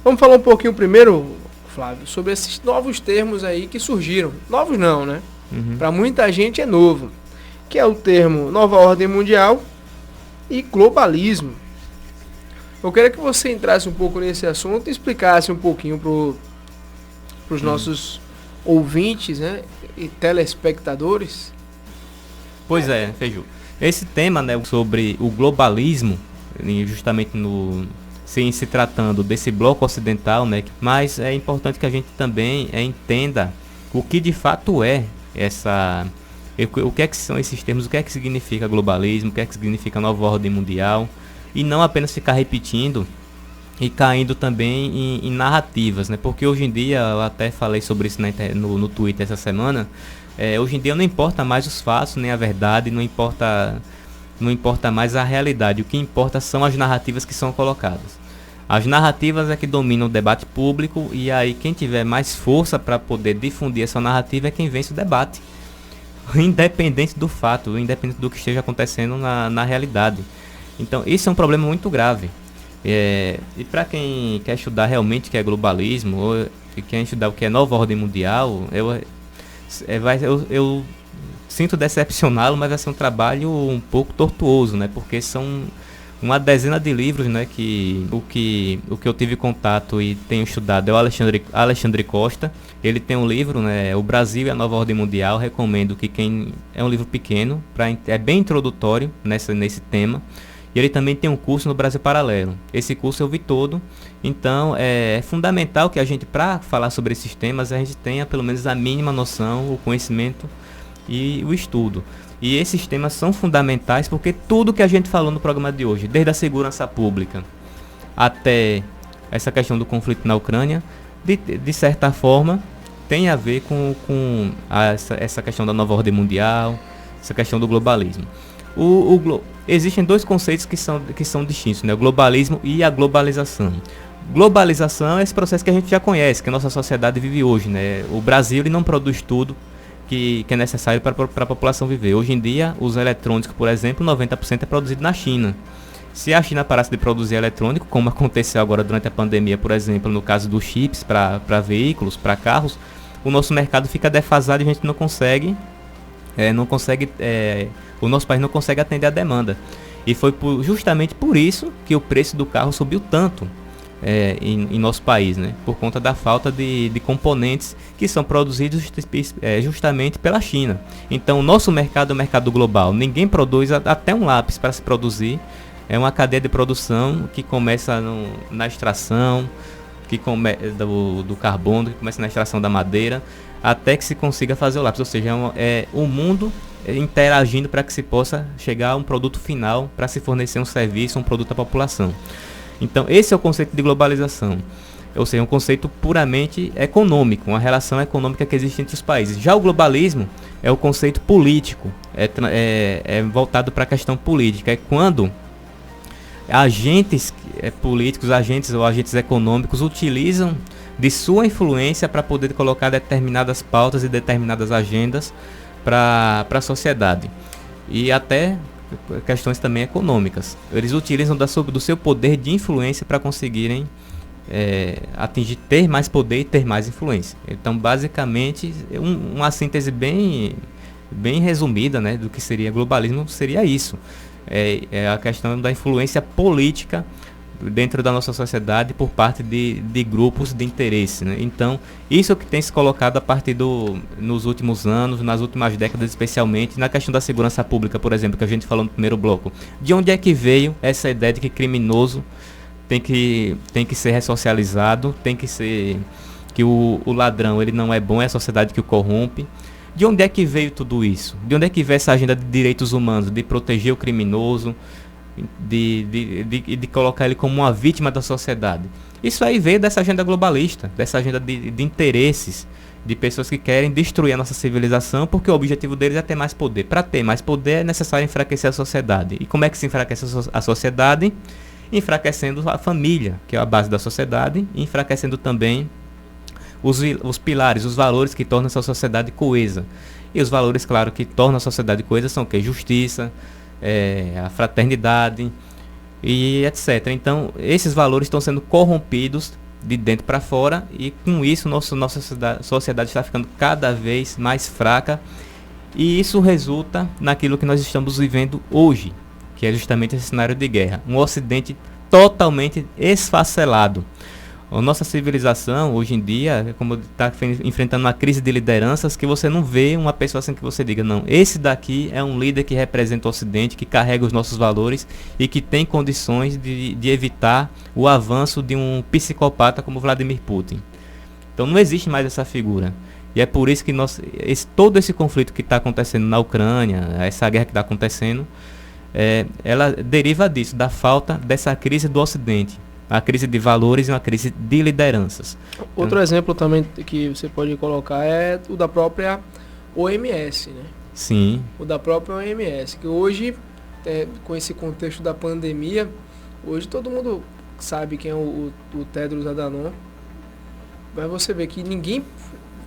Vamos falar um pouquinho primeiro, Flávio, sobre esses novos termos aí que surgiram. Novos não, né? Para muita gente é novo. Que é o termo nova ordem mundial e globalismo. Eu queria que você entrasse um pouco nesse assunto e explicasse um pouquinho para os nossos ouvintes, né, e telespectadores. Pois é, Feiju. Esse tema, né, sobre o globalismo, justamente se tratando desse bloco ocidental, né, mas é importante que a gente também entenda o que de fato é o que é que são esses termos, o que é que significa globalismo, o que é que significa nova ordem mundial, e não apenas ficar repetindo e caindo também em narrativas, né? Porque hoje em dia, eu até falei sobre isso no Twitter essa semana, hoje em dia não importa mais os fatos, nem a verdade, não importa mais a realidade, o que importa são as narrativas que são colocadas. As narrativas é que dominam o debate público, e aí quem tiver mais força para poder difundir essa narrativa é quem vence o debate, independente do fato, independente do que esteja acontecendo na realidade. Então isso é um problema muito grave. E para quem quer estudar realmente o que é globalismo, ou quer estudar o que é nova ordem mundial, eu sinto decepcioná-lo, mas vai ser um trabalho um pouco tortuoso, né? Porque são uma dezena de livros, né? O que eu tive contato e tenho estudado é o Alexandre Costa. Ele tem um livro, né? O Brasil e a Nova Ordem Mundial. Recomendo que é um livro pequeno, é bem introdutório nesse tema. E ele também tem um curso no Brasil Paralelo. Esse curso eu vi todo. Então é fundamental que a gente, para falar sobre esses temas, a gente tenha pelo menos a mínima noção, o conhecimento e o estudo. E esses temas são fundamentais porque tudo que a gente falou no programa de hoje, desde a segurança pública até essa questão do conflito na Ucrânia, de certa forma, tem a ver com essa questão da nova ordem mundial, essa questão do globalismo. Existem dois conceitos que são distintos, né? O globalismo e a globalização. Globalização é esse processo que a gente já conhece, que a nossa sociedade vive hoje, né? O Brasil ele não produz tudo que é necessário para a população viver. Hoje em dia, os eletrônicos, por exemplo, 90% é produzido na China. Se a China parasse de produzir eletrônico, como aconteceu agora durante a pandemia, por exemplo, no caso dos chips para veículos, para carros, o nosso mercado fica defasado e a gente não consegue, o nosso país não consegue atender a demanda. E foi justamente por isso que o preço do carro subiu tanto em nosso país, né? Por conta da falta de componentes que são produzidos justamente pela China. Então o nosso mercado é um mercado global. Ninguém produz até um lápis para se produzir. É uma cadeia de produção que começa na extração do carbono, que começa na extração da madeira, até que se consiga fazer o lápis. Ou seja, o mundo interagindo para que se possa chegar a um produto final, para se fornecer um serviço, um produto à população. Então esse é o conceito de globalização, ou seja, um conceito puramente econômico, uma relação econômica que existe entre os países. Já o globalismo é o conceito político, é voltado para a questão política, é quando agentes políticos, agentes econômicos utilizam de sua influência para poder colocar determinadas pautas e determinadas agendas para a sociedade, e até questões também econômicas. Eles utilizam do seu poder de influência para conseguirem ter mais poder e ter mais influência. Então, basicamente, uma síntese bem resumida, né, do que seria globalismo seria isso. É a questão da influência política dentro da nossa sociedade por parte de grupos de interesse, né? Então, isso é o que tem se colocado a partir nos últimos anos, nas últimas décadas, especialmente na questão da segurança pública, por exemplo, que a gente falou no primeiro bloco. De onde é que veio essa ideia de que criminoso tem que ser ressocializado, tem que ser que o ladrão ele não é bom, é a sociedade que o corrompe? De onde é que veio tudo isso? De onde é que veio essa agenda de direitos humanos, de proteger o criminoso, de colocar ele como uma vítima da sociedade? Isso aí veio dessa agenda globalista, dessa agenda de interesses, de pessoas que querem destruir a nossa civilização, porque o objetivo deles é ter mais poder. Para ter mais poder é necessário enfraquecer a sociedade. E como é que se enfraquece a sociedade? Enfraquecendo a família, que é a base da sociedade, e enfraquecendo também os pilares, os valores que tornam essa sociedade coesa. E os valores, claro, que tornam a sociedade coesa são o quê? Justiça, a fraternidade e etc. Então, esses valores estão sendo corrompidos de dentro para fora, e com isso nossa sociedade está ficando cada vez mais fraca, e isso resulta naquilo que nós estamos vivendo hoje, que é justamente esse cenário de guerra, um Ocidente totalmente esfacelado. A nossa civilização hoje em dia, como está enfrentando uma crise de lideranças, que você não vê uma pessoa assim que você diga, não, esse daqui é um líder que representa o Ocidente, que carrega os nossos valores e que tem condições de evitar o avanço de um psicopata como Vladimir Putin. Então não existe mais essa figura. E é por isso que todo esse conflito que está acontecendo na Ucrânia, essa guerra que está acontecendo, ela deriva disso, da falta dessa crise do Ocidente. A crise de valores e uma crise de lideranças. Outro exemplo também que você pode colocar é o da própria OMS, né? Sim. O da própria OMS, que hoje, com esse contexto da pandemia, hoje todo mundo sabe quem é o Tedros Adhanom, mas você vê que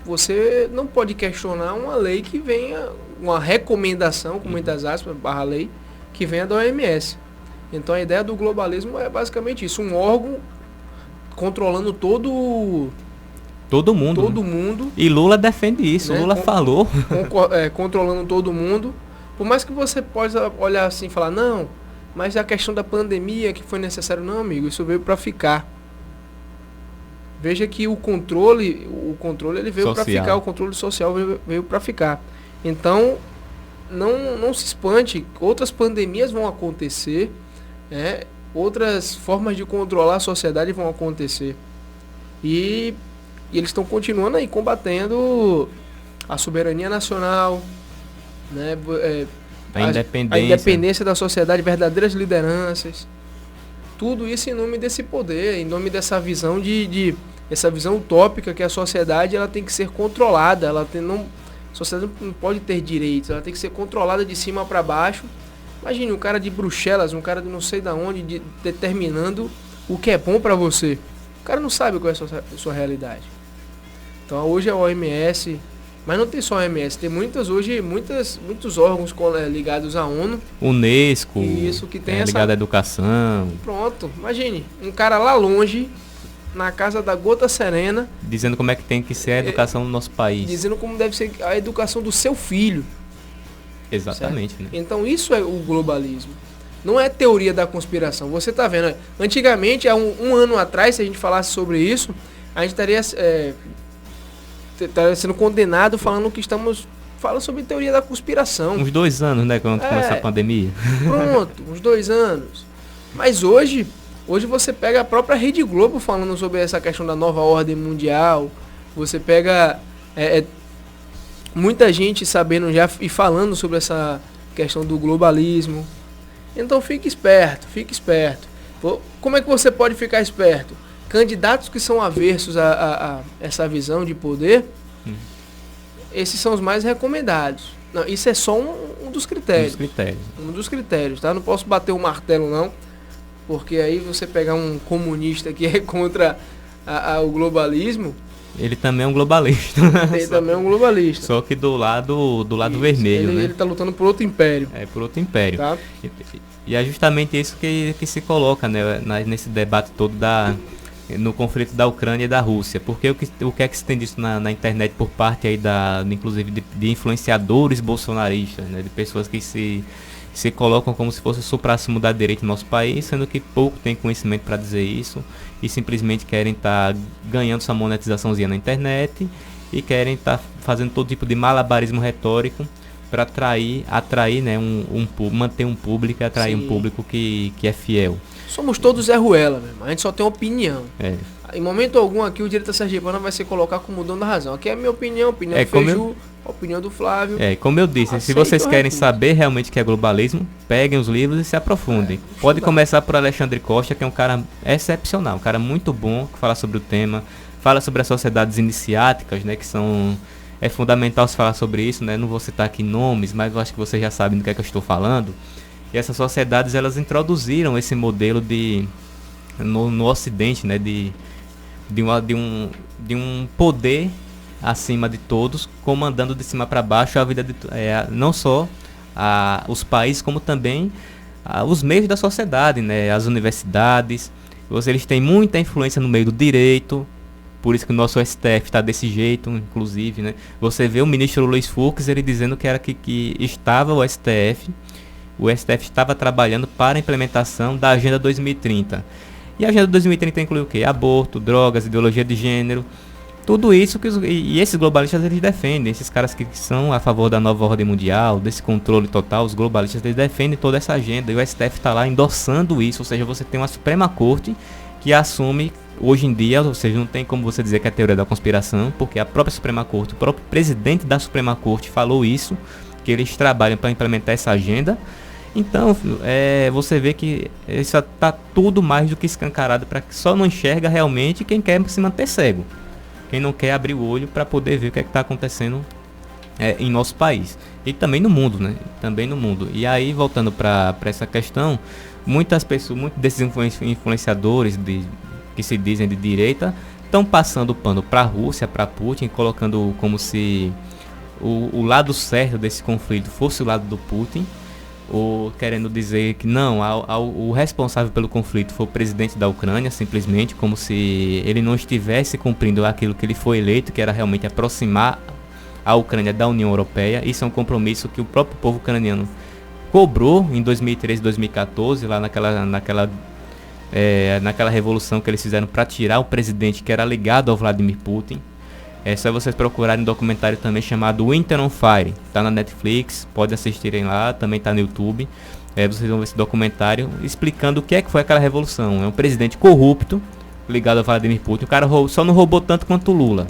você não pode questionar uma lei que venha, uma recomendação, com muitas aspas, / lei, que venha da OMS. Então a ideia do globalismo é basicamente isso, um órgão controlando todo mundo. E Lula defende isso, né? Lula falou. Controlando todo mundo. Por mais que você possa olhar assim e falar, não, mas a questão da pandemia que foi necessário. Não, amigo, isso veio para ficar. Veja que o controle ele veio para ficar, o controle social veio para ficar. Então, não se espante, outras pandemias vão acontecer, outras formas de controlar a sociedade vão acontecer. E eles estão continuando aí combatendo a soberania nacional, né? A independência da sociedade, verdadeiras lideranças. Tudo isso em nome desse poder, em nome dessa visão essa visão utópica que a sociedade ela tem que ser controlada, a sociedade não pode ter direitos, ela tem que ser controlada de cima para baixo. Imagine um cara de Bruxelas, um cara de não sei da onde, determinando o que é bom para você. O cara não sabe qual é a sua realidade. Então hoje é a OMS, mas não tem só a OMS, tem muitos órgãos ligados à ONU. Unesco, isso, que tem ligado à educação. Pronto, imagine, um cara lá longe, na casa da Gota Serena, dizendo como é que tem que ser a educação do nosso país. Dizendo como deve ser a educação do seu filho. Exatamente, né? Então isso é o globalismo. Não é teoria da conspiração. Você está vendo, antigamente, há um ano atrás, se a gente falasse sobre isso, a gente estaria sendo condenado falando que fala sobre teoria da conspiração. Uns 2 anos, né, quando começou a pandemia. Pronto, uns 2 anos. Mas hoje você pega a própria Rede Globo falando sobre essa questão da nova ordem mundial. Você pega muita gente sabendo já e falando sobre essa questão do globalismo. Então fique esperto. Como é que você pode ficar esperto? Candidatos que são aversos a essa visão de poder, esses são os mais recomendados. Não, isso é só um dos critérios. Um dos critérios, tá? Não posso bater o martelo, não. Porque aí você pegar um comunista que é contra o globalismo... Ele também é um globalista. Ele também é um globalista. Só que do lado vermelho, né? Ele está lutando por outro império. Por outro império. Tá? E é justamente isso que se coloca, né, nesse debate todo no conflito da Ucrânia e da Rússia. Porque o que é que se tem disso na internet por parte aí inclusive de influenciadores bolsonaristas, né, de pessoas que se colocam como se fosse o suprassumo da direita no nosso país, sendo que pouco tem conhecimento para dizer isso e simplesmente querem estar ganhando sua monetizaçãozinha na internet e querem estar fazendo todo tipo de malabarismo retórico para atrair, né, manter um público e atrair um público que é fiel. Somos todos Zé Ruela, meu irmão. A gente só tem opinião. Em momento algum aqui o Direita Sergipana vai se colocar como dono da razão. Aqui é a minha opinião, a opinião do Feiju, a opinião do Flávio. Como eu disse, se vocês querem saber realmente o que é globalismo, peguem os livros e se aprofundem. Pode começar por Alexandre Costa, que é um cara excepcional, um cara muito bom, que fala sobre o tema, fala sobre as sociedades iniciáticas, né, que são... É fundamental se falar sobre isso, né? Não vou citar aqui nomes, mas eu acho que vocês já sabem do que é que eu estou falando. E essas sociedades, elas introduziram esse modelo no Ocidente, né? De um poder acima de todos, comandando de cima para baixo a vida de não só os países, como também os meios da sociedade, né? As universidades. Eles têm muita influência no meio do direito, por isso que o nosso STF está desse jeito, inclusive, né? Você vê o ministro Luiz Fux, ele dizendo que estava o STF estava trabalhando para a implementação da Agenda 2030. E a Agenda 2030 inclui o quê? Aborto, drogas, ideologia de gênero, tudo isso e esses globalistas eles defendem, esses caras que são a favor da nova ordem mundial, desse controle total, os globalistas eles defendem toda essa agenda e o STF está lá endossando isso, ou seja, você tem uma Suprema Corte que assume hoje em dia, ou seja, não tem como você dizer que é teoria da conspiração, porque a própria Suprema Corte, o próprio presidente da Suprema Corte falou isso, que eles trabalham para implementar essa agenda. Então, você vê que isso está tudo mais do que escancarado, para que só não enxerga realmente quem quer se manter cego. Quem não quer abrir o olho para poder ver o que é que está acontecendo em nosso país. E também no mundo, né? Também no mundo. E aí, voltando para essa questão, muitos desses influenciadores que se dizem de direita estão passando o pano para a Rússia, para Putin, colocando como se o lado certo desse conflito fosse o lado do Putin, ou querendo dizer que não, o responsável pelo conflito foi o presidente da Ucrânia, simplesmente como se ele não estivesse cumprindo aquilo que ele foi eleito, que era realmente aproximar a Ucrânia da União Europeia. Isso é um compromisso que o próprio povo ucraniano cobrou em 2013, 2014, lá naquela revolução que eles fizeram para tirar o presidente que era ligado ao Vladimir Putin. É só vocês procurarem um documentário também chamado Winter on Fire. Tá na Netflix, pode assistirem lá, também tá no YouTube. Vocês vão ver esse documentário explicando o que é que foi aquela revolução. É um presidente corrupto, ligado ao Vladimir Putin. O cara só não roubou tanto quanto o Lula.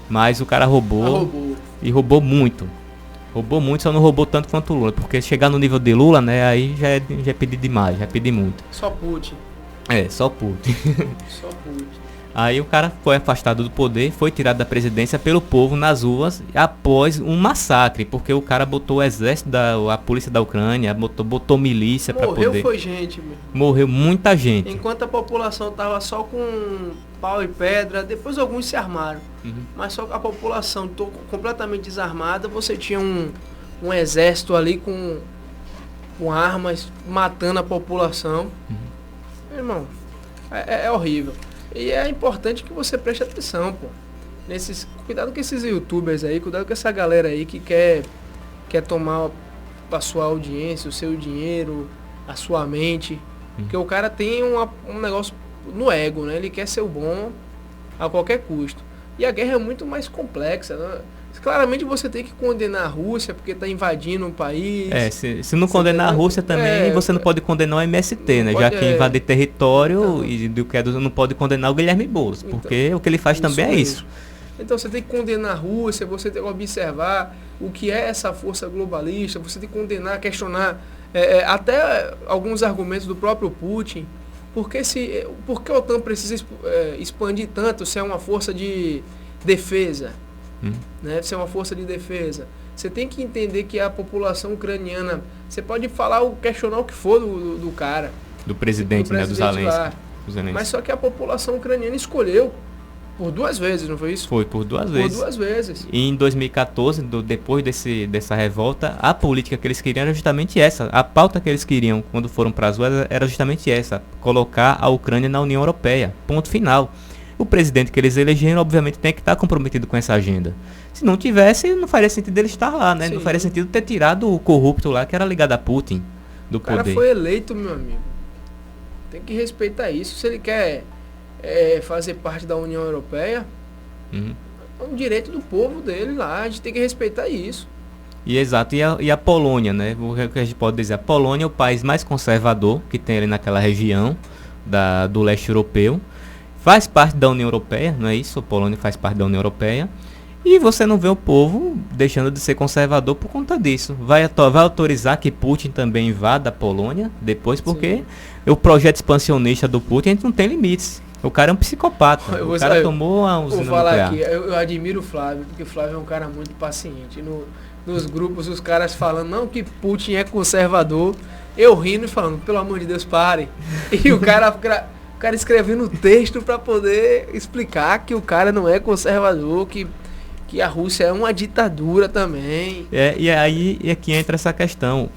Mas o cara roubou. E roubou muito. Roubou muito, só não roubou tanto quanto o Lula. Porque chegar no nível de Lula, né, aí já é pedir demais, já é pedir muito. Só Putin. Só Putin. Só Putin. Aí o cara foi afastado do poder, foi tirado da presidência pelo povo nas ruas após um massacre, porque o cara botou o exército, a polícia da Ucrânia, botou milícia para poder... Morreu foi gente, meu. Morreu muita gente. Enquanto a população tava só com pau e pedra, depois alguns se armaram. Mas só a população completamente desarmada, você tinha um exército ali com armas, matando a população. Meu irmão, é horrível. E é importante que você preste atenção, pô. Cuidado com esses youtubers aí, cuidado com essa galera aí que quer tomar a sua audiência, o seu dinheiro, a sua mente. Porque o cara tem um negócio no ego, né? Ele quer ser o bom a qualquer custo. E a guerra é muito mais complexa, né? Claramente você tem que condenar a Rússia porque está invadindo um país. Se não condenar a Rússia também, você não pode condenar o MST, né? Já que invade território e não pode condenar o Guilherme Boulos, porque o que ele faz também é isso. Então você tem que condenar a Rússia, você tem que observar o que é essa força globalista, você tem que condenar, questionar até alguns argumentos do próprio Putin. Por que a OTAN precisa expandir tanto se é uma força de defesa? Né? Se é uma força de defesa. Você tem que entender que a população ucraniana, você pode questionar o que for do cara. Do presidente, né? Dos Zelensky. Mas só que a população ucraniana escolheu por 2 vezes, não foi isso? Foi por 2 vezes. Por 2 vezes. E em 2014, depois dessa revolta, a política que eles queriam era justamente essa. A pauta que eles queriam quando foram para as ruas era justamente essa. Colocar a Ucrânia na União Europeia. Ponto final. O presidente que eles elegeram, obviamente, tem que estar comprometido com essa agenda. Se não tivesse, não faria sentido ele estar lá, né? Sim. Não faria sentido ter tirado o corrupto lá, que era ligado a Putin, do poder. O cara foi eleito, meu amigo. Tem que respeitar isso. Se ele quer fazer parte da União Europeia, é um direito do povo dele lá. A gente tem que respeitar isso. E exato. E a Polônia, né? O que a gente pode dizer? A Polônia é o país mais conservador que tem ali naquela região do leste europeu. Faz parte da União Europeia, não é isso? A Polônia faz parte da União Europeia. E você não vê o povo deixando de ser conservador por conta disso. Vai autorizar que Putin também invada a Polônia depois, porque o projeto expansionista do Putin não tem limites. O cara é um psicopata. O cara tomou a usina nuclear. Vou falar aqui, eu admiro o Flávio, porque o Flávio é um cara muito paciente. Nos grupos, os caras falando, não, que Putin é conservador. Eu rindo e falando, pelo amor de Deus, pare. E o cara escrevendo texto para poder explicar que o cara não é conservador, que que a Rússia é uma ditadura também. E aí é que entra essa questão.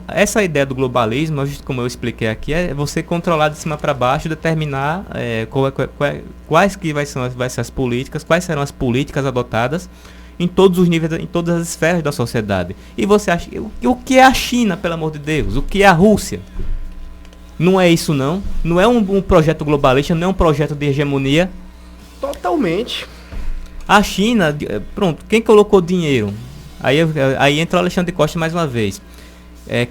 Essa ideia do globalismo, como eu expliquei aqui, é você controlar de cima para baixo, determinar quais que vai ser as políticas, quais serão as políticas adotadas em todos os níveis, em todas as esferas da sociedade. E você acha, o que é a China, pelo amor de Deus? O que é a Rússia? Não é isso não? Não é um projeto globalista, não é um projeto de hegemonia? Totalmente. A China, pronto, quem colocou dinheiro? Aí entra o Alexandre Costa mais uma vez.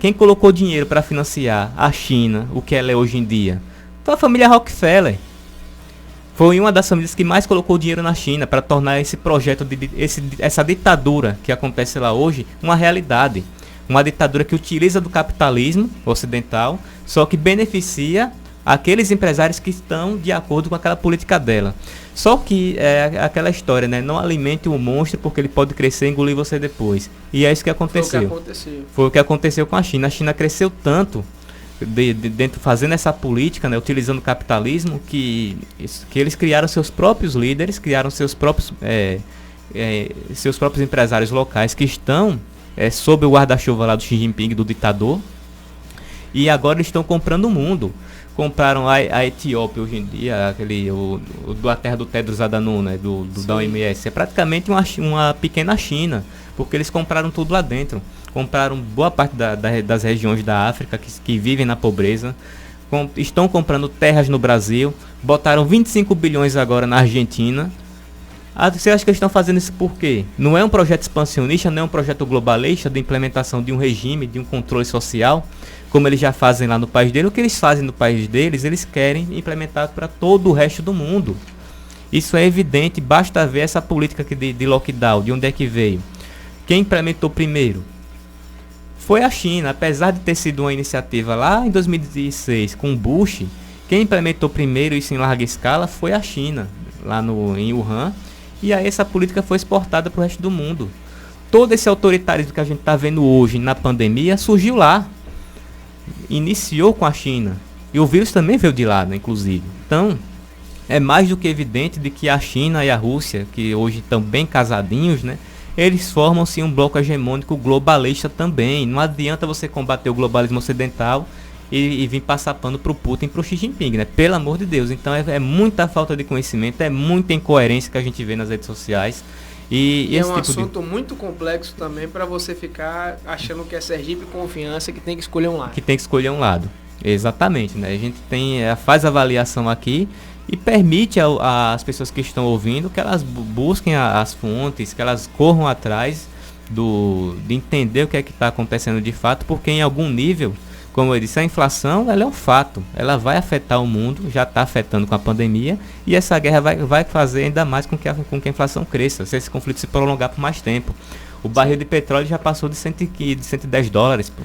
Quem colocou dinheiro para financiar a China, o que ela é hoje em dia? Foi a família Rockefeller. Foi uma das famílias que mais colocou dinheiro na China para tornar esse projeto, essa ditadura que acontece lá hoje, uma realidade. Uma ditadura que utiliza do capitalismo ocidental, só que beneficia aqueles empresários que estão de acordo com aquela política dela. Só que é aquela história, né? Não alimente o monstro porque ele pode crescer e engolir você depois. E é isso que aconteceu. Foi o que aconteceu com a China. A China cresceu tanto dentro fazendo essa política, né? Utilizando o capitalismo, que eles criaram seus próprios líderes, criaram seus próprios empresários locais que estão sob o guarda-chuva lá do Xi Jinping, do ditador. E agora eles estão comprando o mundo. Compraram a Etiópia hoje em dia, a terra do Tedros Adhanom, né, da OMS. É praticamente uma pequena China, porque eles compraram tudo lá dentro. Compraram boa parte das regiões da África que vivem na pobreza. Estão comprando terras no Brasil. Botaram 25 bilhões agora na Argentina. Você acha que eles estão fazendo isso por quê? Não é um projeto expansionista, não é um projeto globalista de implementação de um regime, de um controle social, como eles já fazem lá no país deles. O que eles fazem no país deles, eles querem implementar para todo o resto do mundo. Isso é evidente, basta ver essa política de lockdown, de onde é que veio. Quem implementou primeiro? Foi a China, apesar de ter sido uma iniciativa lá em 2016 com Bush. Quem implementou primeiro isso em larga escala foi a China, lá em Wuhan. E aí essa política foi exportada para o resto do mundo. Todo esse autoritarismo que a gente está vendo hoje na pandemia surgiu lá. Iniciou com a China. E o vírus também veio de lá, né, inclusive. Então, é mais do que evidente de que a China e a Rússia, que hoje estão bem casadinhos, né, eles formam-se um bloco hegemônico globalista também. Não adianta você combater o globalismo ocidental e vir passar pano pro Putin e pro Xi Jinping, né? Pelo amor de Deus. Então é muita falta de conhecimento, é muita incoerência que a gente vê nas redes sociais. E é um assunto muito complexo também para você ficar achando que é Sergipe Confiança, que tem que escolher um lado. Que tem que escolher um lado. Exatamente, né? A gente faz a avaliação aqui e permite às pessoas que estão ouvindo que elas busquem as fontes, que elas corram atrás de entender o que é que está acontecendo de fato, porque em algum nível, como eu disse, a inflação ela é um fato, ela vai afetar o mundo, já está afetando com a pandemia, e essa guerra vai fazer ainda mais com que a inflação cresça, se esse conflito se prolongar por mais tempo. O barril de petróleo já passou de 110 dólares, pô.